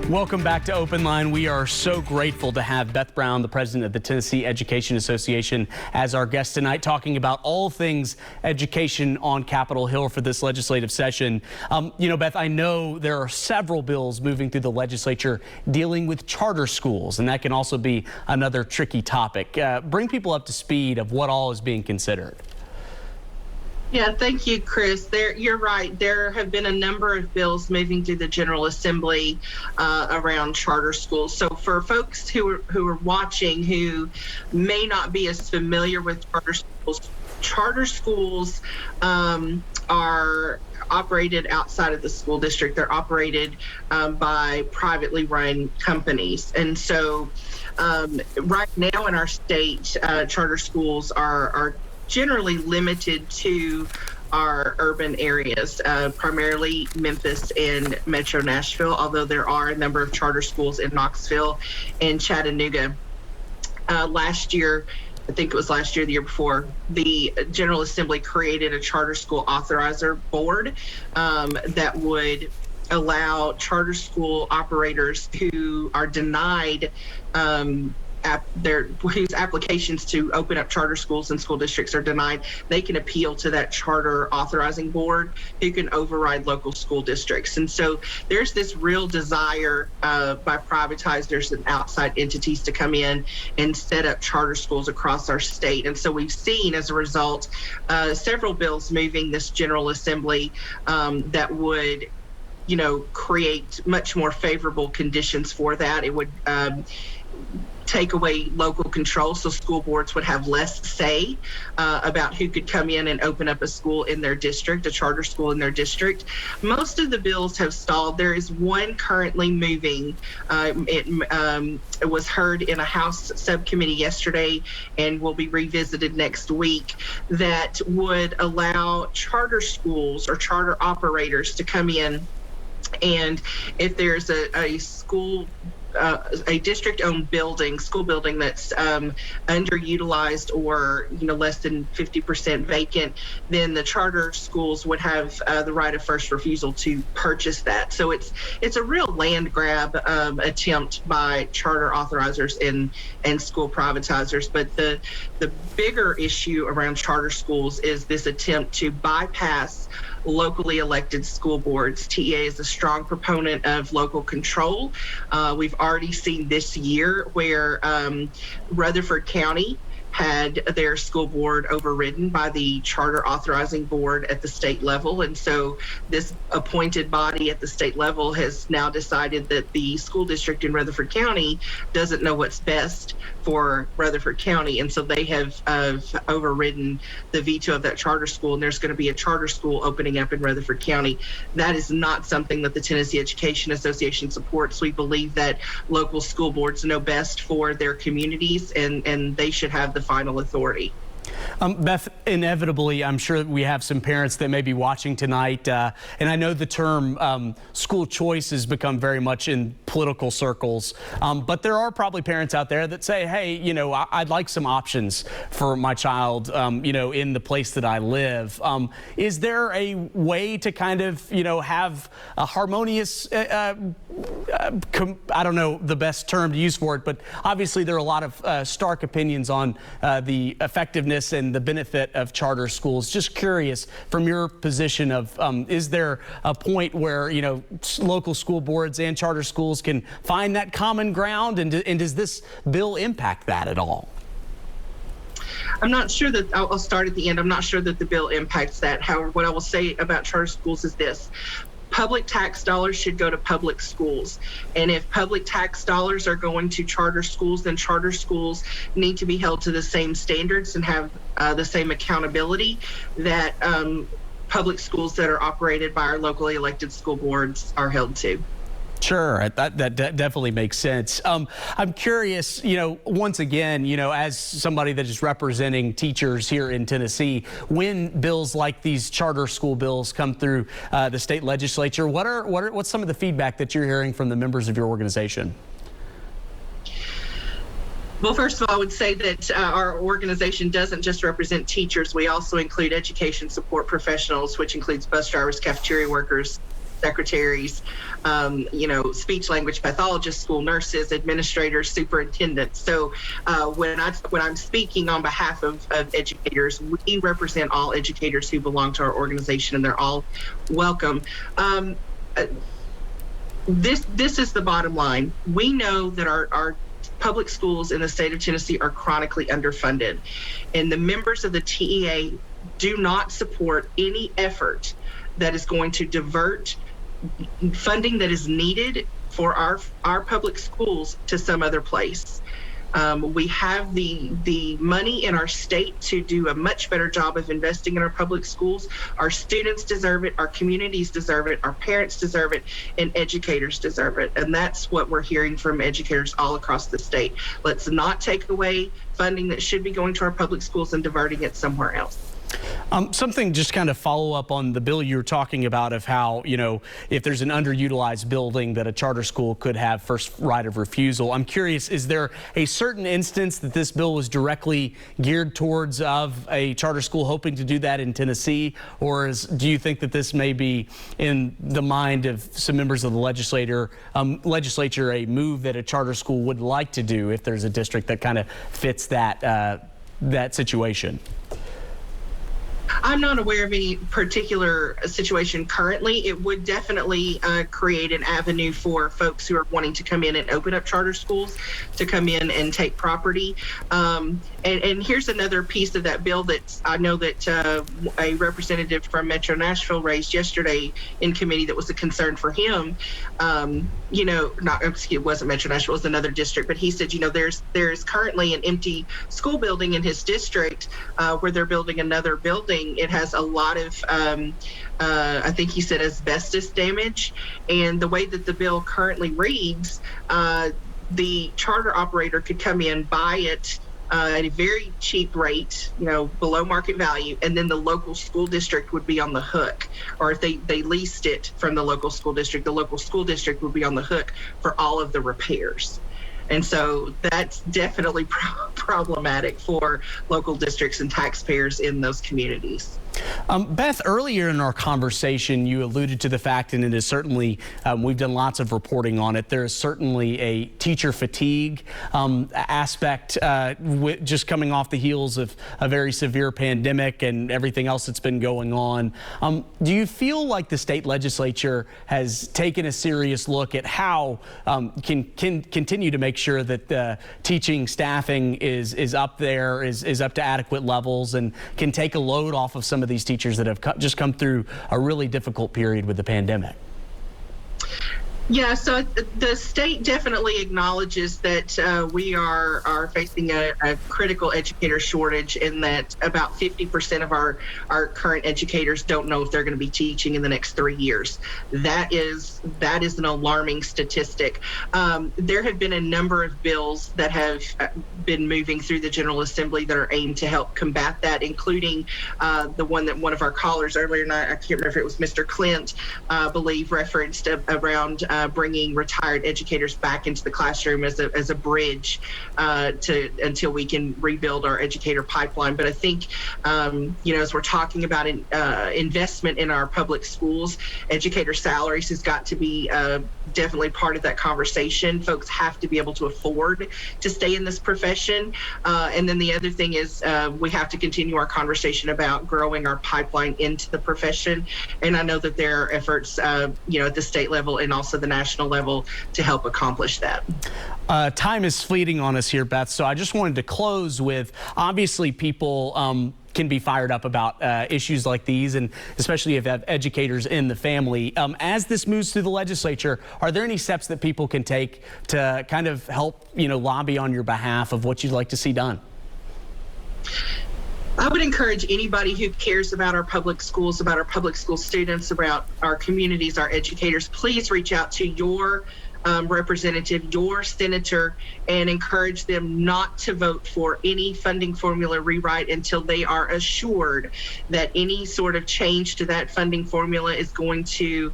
Welcome back to Open Line. We are so grateful to have Beth Brown, the president of the Tennessee Education Association, as our guest tonight, talking about all things education on Capitol Hill for this legislative session. Beth, I know there are several bills moving through the legislature dealing with charter schools, and that can also be another tricky topic. Bring people up to speed of what all is being considered. Yeah, thank you, Chris. You're right. There have been a number of bills moving through the General Assembly around charter schools. So for folks who are watching who may not be as familiar with charter schools are operated outside of the school district. They're operated by privately run companies. And so right now in our state, charter schools are generally limited to our urban areas, primarily Memphis and Metro Nashville, although there are a number of charter schools in Knoxville and Chattanooga. Last year, I think it was last year, the year before, the General Assembly created a charter school authorizer board that would allow charter school operators who are denied whose applications to open up charter schools and school districts are denied, they can appeal to that charter authorizing board who can override local school districts. And so there's this real desire by privatizers and outside entities to come in and set up charter schools across our state. And so we've seen, as a result, several bills moving this General Assembly that would create much more favorable conditions for that. It would take away local control, so school boards would have less say about who could come in and open up a school in their district, a charter school in their district. Most of the bills have stalled. There is one currently moving. It was heard in a House subcommittee yesterday and will be revisited next week, that would allow charter schools or charter operators to come in, and if there's a school a district-owned school building that's underutilized or less than 50% vacant, then the charter schools would have the right of first refusal to purchase that. So it's a real land grab attempt by charter authorizers and school privatizers. But the bigger issue around charter schools is this attempt to bypass locally elected school boards. TEA is a strong proponent of local control. We've already seen this year where Rutherford County had their school board overridden by the charter authorizing board at the state level. And so this appointed body at the state level has now decided that the school district in Rutherford County doesn't know what's best for Rutherford County. And so they have overridden the veto of that charter school. And there's going to be a charter school opening up in Rutherford County. That is not something that the Tennessee Education Association supports. We believe that local school boards know best for their communities, and they should have the final authority. Beth, inevitably, I'm sure we have some parents that may be watching tonight, and I know the term school choice has become very much in political circles, but there are probably parents out there that say, hey, I'd like some options for my child, in the place that I live. Is there a way to kind of, have a harmonious, I don't know the best term to use for it, but obviously there are a lot of stark opinions on the effectiveness and the benefit of charter schools. Just curious, from your position of, is there a point where, local school boards and charter schools can find that common ground? And does this bill impact that at all? I'm not sure that, I'll start at the end. I'm not sure that the bill impacts that. However, what I will say about charter schools is this. Public tax dollars should go to public schools. And if public tax dollars are going to charter schools, then charter schools need to be held to the same standards and have the same accountability that public schools that are operated by our locally elected school boards are held to. Sure, that definitely makes sense. I'm curious, once again, as somebody that is representing teachers here in Tennessee, when bills like these charter school bills come through the state legislature, what's some of the feedback that you're hearing from the members of your organization? Well, first of all, I would say that our organization doesn't just represent teachers. We also include education support professionals, which includes bus drivers, cafeteria workers, secretaries, speech language pathologists, school nurses, administrators, superintendents. So when I'm speaking on behalf of educators, we represent all educators who belong to our organization, and they're all welcome. This is the bottom line. We know that our public schools in the state of Tennessee are chronically underfunded, and the members of the TEA do not support any effort that is going to divert funding that is needed for our public schools to some other place. We have the money in our state to do a much better job of investing in our public schools. Our students deserve it, our communities deserve it, our parents deserve it, and educators deserve it. And that's what we're hearing from educators all across the state. Let's not take away funding that should be going to our public schools and diverting it somewhere else. Something just kind of follow up on the bill you were talking about of how, if there's an underutilized building that a charter school could have first right of refusal. I'm curious, is there a certain instance that this bill was directly geared towards of a charter school hoping to do that in Tennessee? Or do you think that this may be in the mind of some members of the legislature, a move that a charter school would like to do if there's a district that kind of fits that situation? I'm not aware of any particular situation currently. It would definitely create an avenue for folks who are wanting to come in and open up charter schools to come in and take property. And here's another piece of that bill that I know that a representative from Metro Nashville raised yesterday in committee that was a concern for him. It wasn't Metro Nashville, it was another district, but he said, there's currently an empty school building in his district where they're building another building. It has a lot of, I think he said, asbestos damage. And the way that the bill currently reads, the charter operator could come in, buy it at a very cheap rate, below market value, and then the local school district would be on the hook. Or if they leased it from the local school district would be on the hook for all of the repairs. And so that's definitely problematic for local districts and taxpayers in those communities. Beth, earlier in our conversation, you alluded to the fact, and it is certainly, we've done lots of reporting on it, there is certainly a teacher fatigue aspect just coming off the heels of a very severe pandemic and everything else that's been going on. Do you feel like the state legislature has taken a serious look at how can continue to make sure that the teaching staffing is up there, is up to adequate levels, and can take a load off of some of these teachers that have just come through a really difficult period with the pandemic? Yeah, so the state definitely acknowledges that we are facing a critical educator shortage, and that about 50% of our current educators don't know if they're going to be teaching in the next 3 years. That is an alarming statistic. There have been a number of bills that have been moving through the General Assembly that are aimed to help combat that, including the one that one of our callers earlier tonight, I can't remember if it was Mr. Clint, I believe, referenced around bringing retired educators back into the classroom as a bridge until we can rebuild our educator pipeline. But I think, as we're talking about investment in our public schools, educator salaries has got to be definitely part of that conversation. Folks have to be able to afford to stay in this profession. And then the other thing is we have to continue our conversation about growing our pipeline into the profession. And I know that there are efforts, at the state level and also the national level to help accomplish that. Time is fleeting on us here, Beth. So I just wanted to close with, obviously people can be fired up about issues like these, and especially if you have educators in the family. As this moves through the legislature, are there any steps that people can take to kind of help, lobby on your behalf of what you'd like to see done? I would encourage anybody who cares about our public schools, about our public school students, about our communities, our educators, please reach out to your representative, your senator, and encourage them not to vote for any funding formula rewrite until they are assured that any sort of change to that funding formula is going to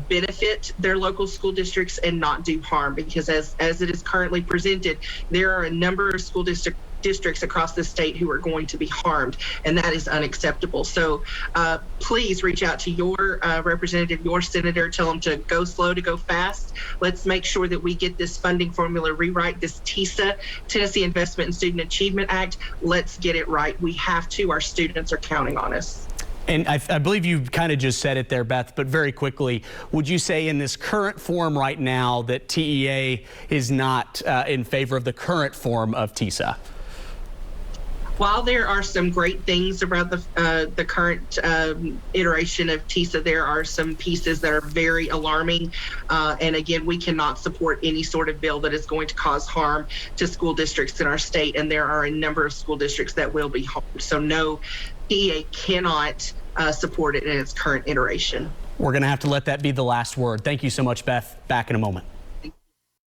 benefit their local school districts and not do harm. Because as it is currently presented, there are a number of school districts districts across the state who are going to be harmed, and that is unacceptable. So please reach out to your representative, your senator, tell them to go slow to go fast. Let's make sure that we get this funding formula rewrite, this TISA, Tennessee Investment and Student Achievement Act. Let's get it right. We have to. Our students are counting on us. And I believe you kind of just said it there, Beth, but very quickly, would you say in this current form right now that TEA is not in favor of the current form of TISA? While there are some great things about the current iteration of TISA, there are some pieces that are very alarming. And again, we cannot support any sort of bill that is going to cause harm to school districts in our state. And there are a number of school districts that will be harmed. So no, TEA cannot support it in its current iteration. We're going to have to let that be the last word. Thank you so much, Beth. Back in a moment.